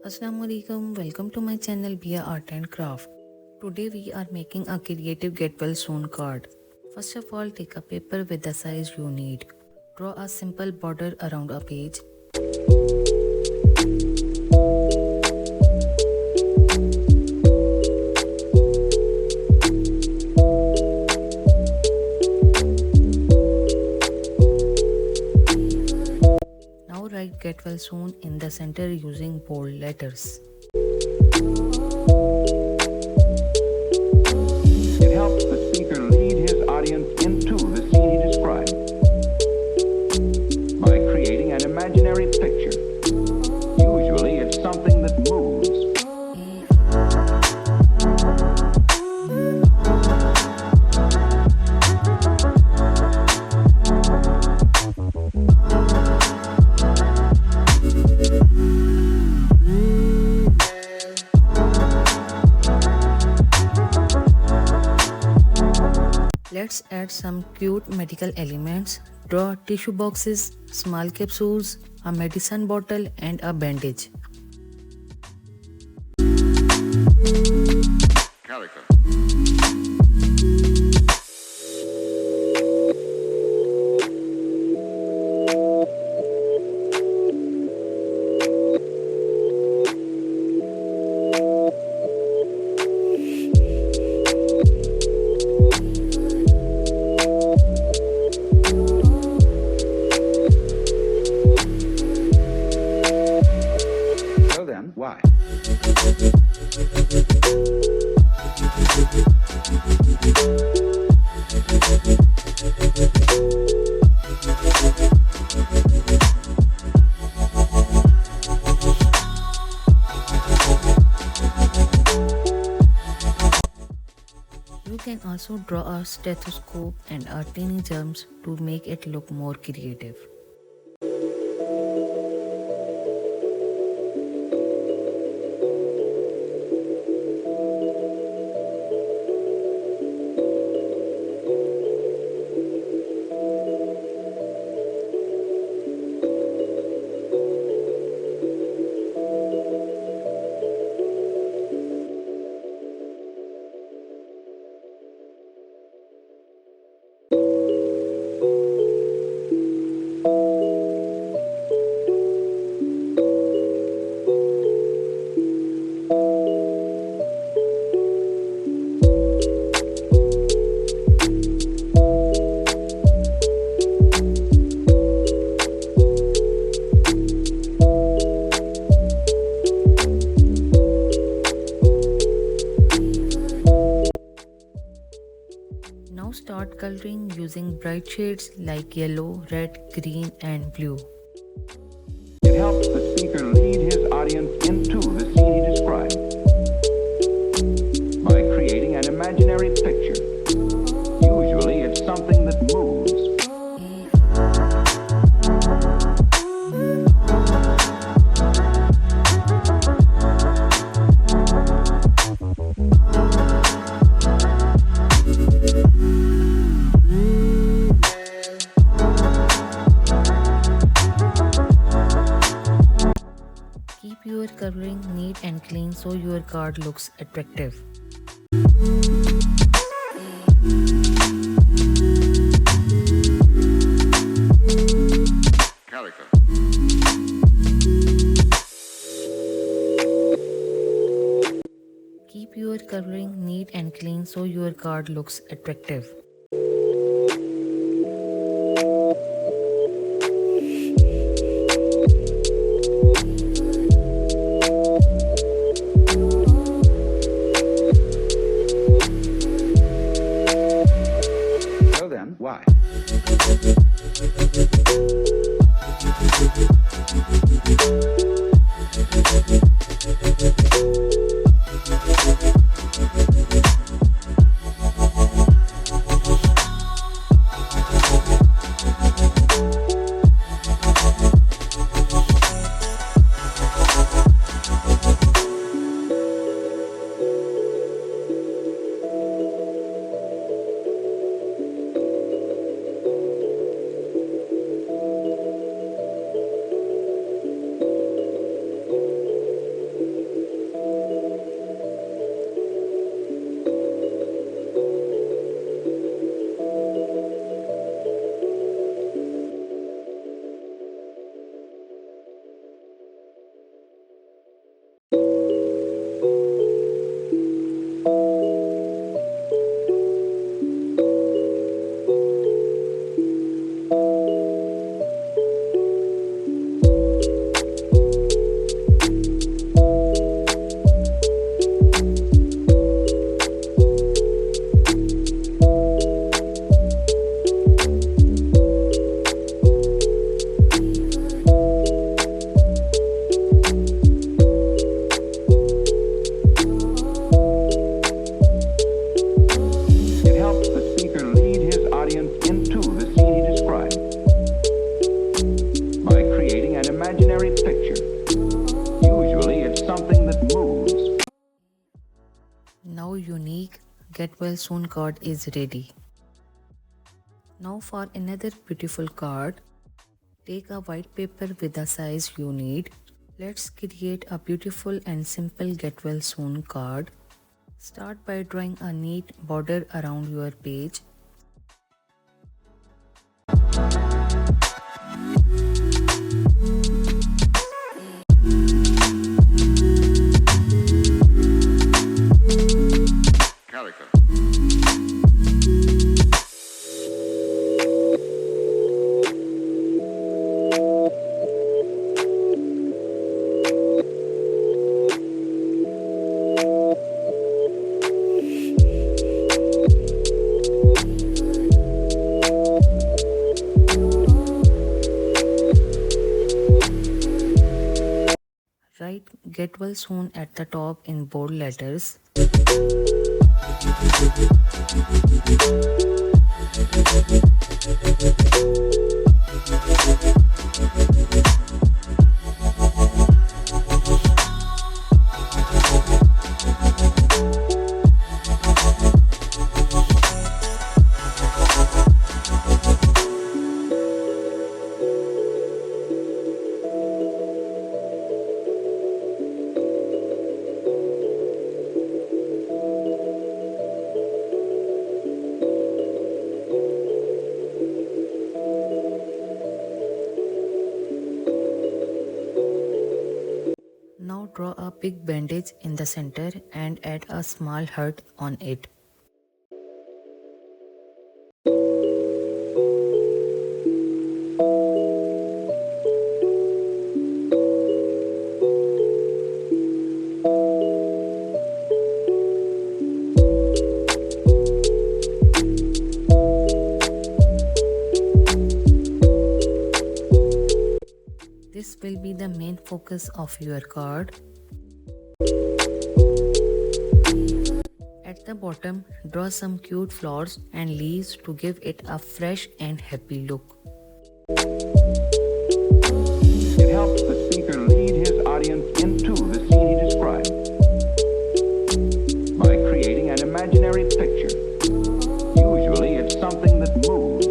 Assalamualaikum, welcome to my channel Bia Art and Craft. Today we are making a creative get well soon card. First of all, take a paper with the size you need. Draw a simple border around a page. Now write get well soon in the center using bold letters. It helps the speaker lead his audience into the scene he described by creating an imaginary picture. Usually it's something that moves. Let's add some cute medical elements. Draw tissue boxes, small capsules, a medicine bottle and a bandage. Calico. So then, why? You can also draw a stethoscope and a tiny germs to make it look more creative. Now start coloring using bright shades like yellow, red, green and blue. It helps the speaker lead his audience into the scene he described by creating an imaginary picture. Usually it's something that moves. Keep your coloring neat and clean so your card looks attractive. Calico. Keep your coloring neat and clean so your card looks attractive. So then, why? Our unique Get Well Soon card is ready. Now for another beautiful card, take a white paper with the size you need. Let's create a beautiful and simple Get Well Soon card. Start by drawing a neat border around your page. Character. Write Get Well Soon at the top in bold letters. Now draw a big bandage in the center and add a small heart on it. This will be the main focus of your card. At the bottom, draw some cute flowers and leaves to give it a fresh and happy look. It helps the speaker lead his audience into the scene he described by creating an imaginary picture. Usually it's something that moves.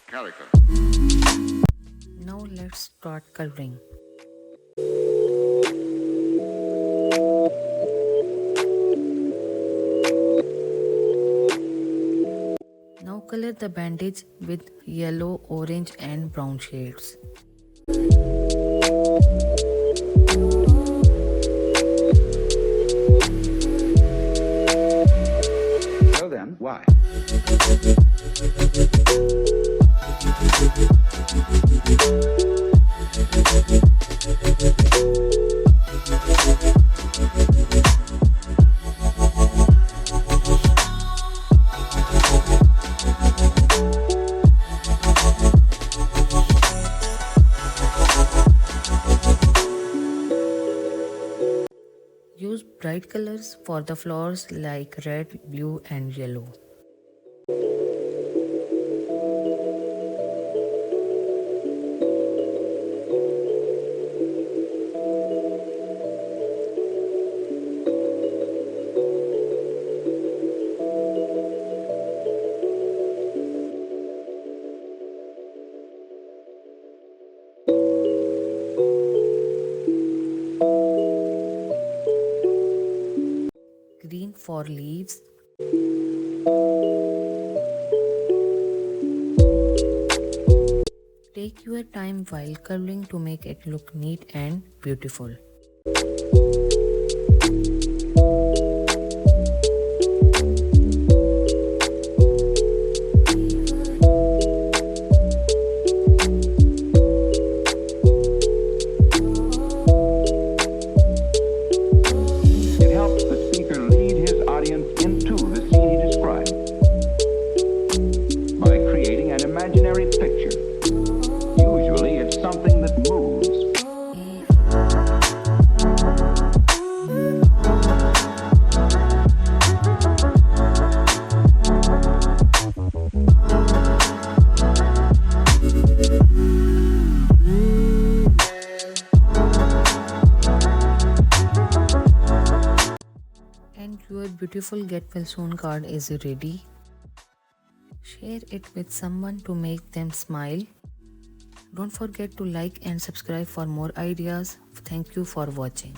Character. Now let's start coloring. Now color the bandage with yellow, orange and brown shades. So then, why? Use bright colors for the flowers like red, blue and yellow. Green for leaves. Take your time while coloring to make it look neat and beautiful. It beautiful get well soon card is ready. Share it with someone to make them smile. Don't forget to like and subscribe for more ideas. Thank you for watching.